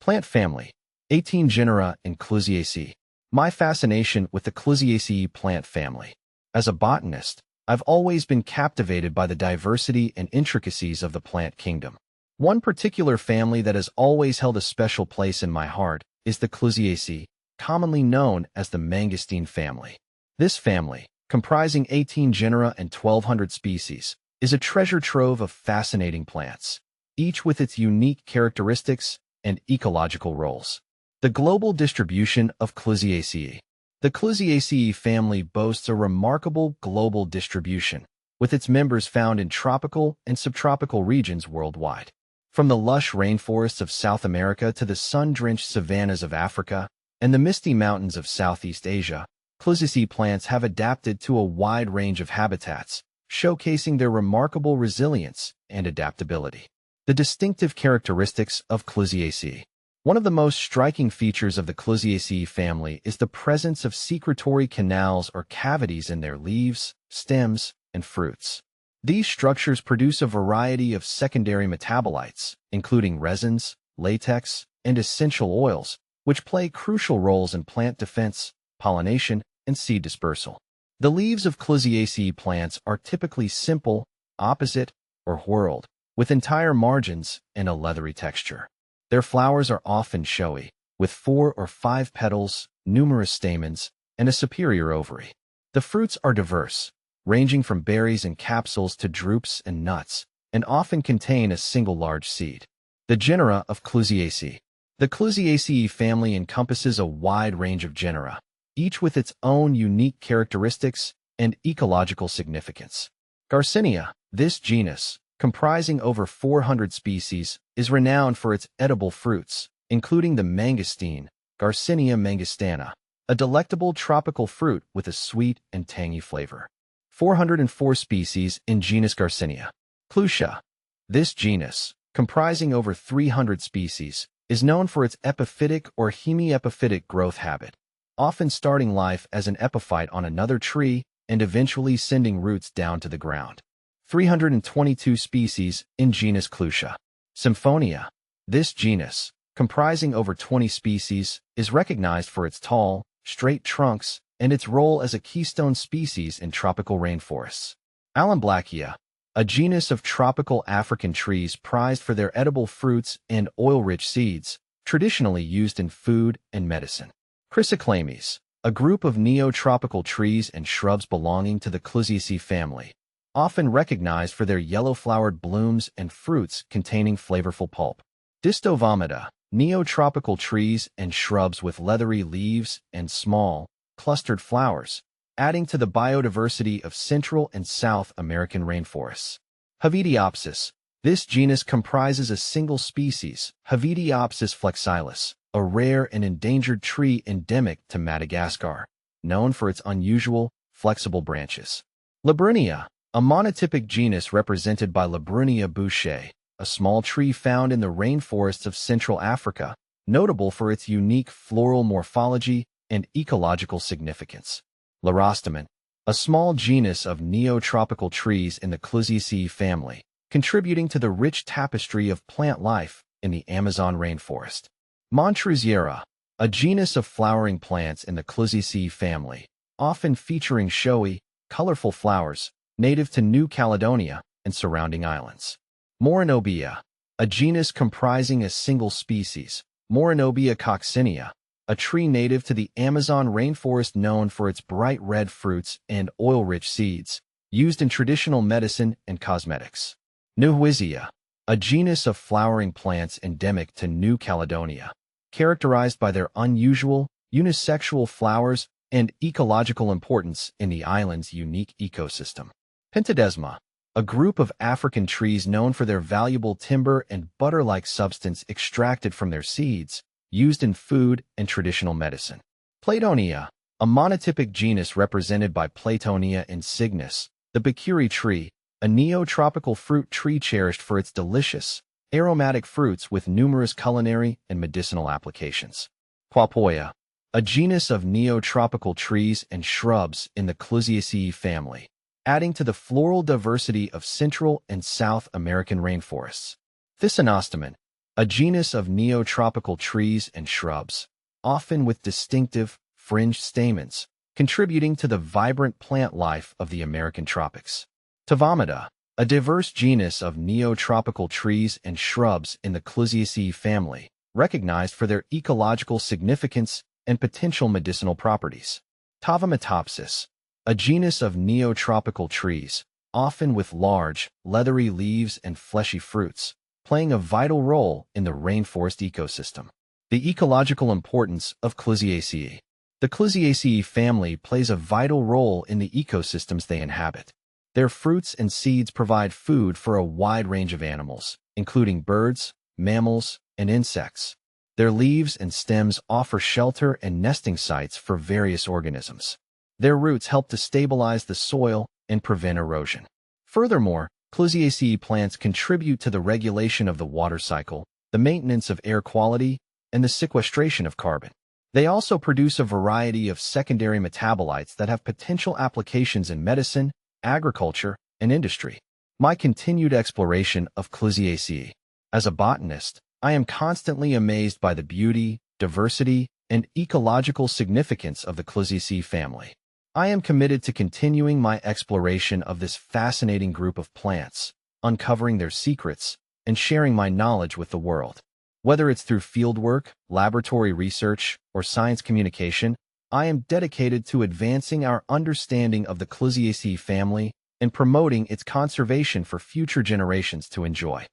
Plant family, 18 genera in Clusiaceae. My fascination with the Clusiaceae plant family. As a botanist, I've always been captivated by the diversity and intricacies of the plant kingdom. One particular family that has always held a special place in my heart is the Clusiaceae, commonly known as the mangosteen family. This family, comprising 18 genera and 1,200 species, is a treasure trove of fascinating plants, each with its unique characteristics and ecological roles. The global distribution of Clusiaceae. The Clusiaceae family boasts a remarkable global distribution, with its members found in tropical and subtropical regions worldwide. From the lush rainforests of South America to the sun-drenched savannas of Africa and the misty mountains of Southeast Asia, Clusiaceae plants have adapted to a wide range of habitats, showcasing their remarkable resilience and adaptability. The distinctive characteristics of Clusiaceae. One of the most striking features of the Clusiaceae family is the presence of secretory canals or cavities in their leaves, stems, and fruits. These structures produce a variety of secondary metabolites, including resins, latex, and essential oils, which play crucial roles in plant defense, pollination, and seed dispersal. The leaves of Clusiaceae plants are typically simple, opposite, or whorled, with entire margins and a leathery texture. Their flowers are often showy, with 4 or 5 petals, numerous stamens, and a superior ovary. The fruits are diverse, ranging from berries and capsules to drupes and nuts, and often contain a single large seed. The genera of Clusiaceae. The Clusiaceae family encompasses a wide range of genera, each with its own unique characteristics and ecological significance. Garcinia, this genus, comprising over 400 species, is renowned for its edible fruits, including the mangosteen, Garcinia mangostana, a delectable tropical fruit with a sweet and tangy flavor. 404 species in genus Garcinia. Clusiaceae. This genus, comprising over 300 species, is known for its epiphytic or hemiepiphytic growth habit, often starting life as an epiphyte on another tree and eventually sending roots down to the ground. 322 species in genus Clusiaceae. Symphonia. This genus, comprising over 20 species, is recognized for its tall, straight trunks and its role as a keystone species in tropical rainforests. Alemblachia, a genus of tropical African trees prized for their edible fruits and oil-rich seeds, traditionally used in food and medicine. Chrysochlamys, a group of neotropical trees and shrubs belonging to the Clusiaceae family, often recognized for their yellow-flowered blooms and fruits containing flavorful pulp. Distovomida, neotropical trees and shrubs with leathery leaves and small, clustered flowers, adding to the biodiversity of Central and South American rainforests. Havidiopsis. This genus comprises a single species, Havidiopsis flexilis, a rare and endangered tree endemic to Madagascar, known for its unusual, flexible branches. Labrunia, a monotypic genus represented by Labrunia bouchei, a small tree found in the rainforests of Central Africa, notable for its unique floral morphology and ecological significance. Larostomen, a small genus of neotropical trees in the Clusiaceae family, contributing to the rich tapestry of plant life in the Amazon rainforest. Montreusiera, a genus of flowering plants in the Clusiaceae family, often featuring showy, colorful flowers, native to New Caledonia and surrounding islands. Morinobea, a genus comprising a single species, Morinobea coccinea, a tree native to the Amazon rainforest known for its bright red fruits and oil-rich seeds, used in traditional medicine and cosmetics. Nuhuizia, a genus of flowering plants endemic to New Caledonia, characterized by their unusual, unisexual flowers and ecological importance in the island's unique ecosystem. Pentadesma, a group of African trees known for their valuable timber and butter-like substance extracted from their seeds, used in food and traditional medicine. Platonia, a monotypic genus represented by Platonia insignis, the Bacuri tree, a neotropical fruit tree cherished for its delicious, aromatic fruits with numerous culinary and medicinal applications. Quapoia, a genus of neotropical trees and shrubs in the Clusiaceae family, adding to the floral diversity of Central and South American rainforests. Thysanostemon, a genus of neotropical trees and shrubs, often with distinctive, fringed stamens, contributing to the vibrant plant life of the American tropics. Tavamida, a diverse genus of neotropical trees and shrubs in the Clusiaceae family, recognized for their ecological significance and potential medicinal properties. Tavamatopsis, a genus of neotropical trees, often with large, leathery leaves and fleshy fruits, playing a vital role in the rainforest ecosystem. The ecological importance of Clusiaceae. The Clusiaceae family plays a vital role in the ecosystems they inhabit. Their fruits and seeds provide food for a wide range of animals, including birds, mammals, and insects. Their leaves and stems offer shelter and nesting sites for various organisms. Their roots help to stabilize the soil and prevent erosion. Furthermore, Clusiaceae plants contribute to the regulation of the water cycle, the maintenance of air quality, and the sequestration of carbon. They also produce a variety of secondary metabolites that have potential applications in medicine, agriculture, and industry. My continued exploration of Clusiaceae. As a botanist, I am constantly amazed by the beauty, diversity, and ecological significance of the Clusiaceae family. I am committed to continuing my exploration of this fascinating group of plants, uncovering their secrets, and sharing my knowledge with the world. Whether it's through fieldwork, laboratory research, or science communication, I am dedicated to advancing our understanding of the Clusiaceae family and promoting its conservation for future generations to enjoy.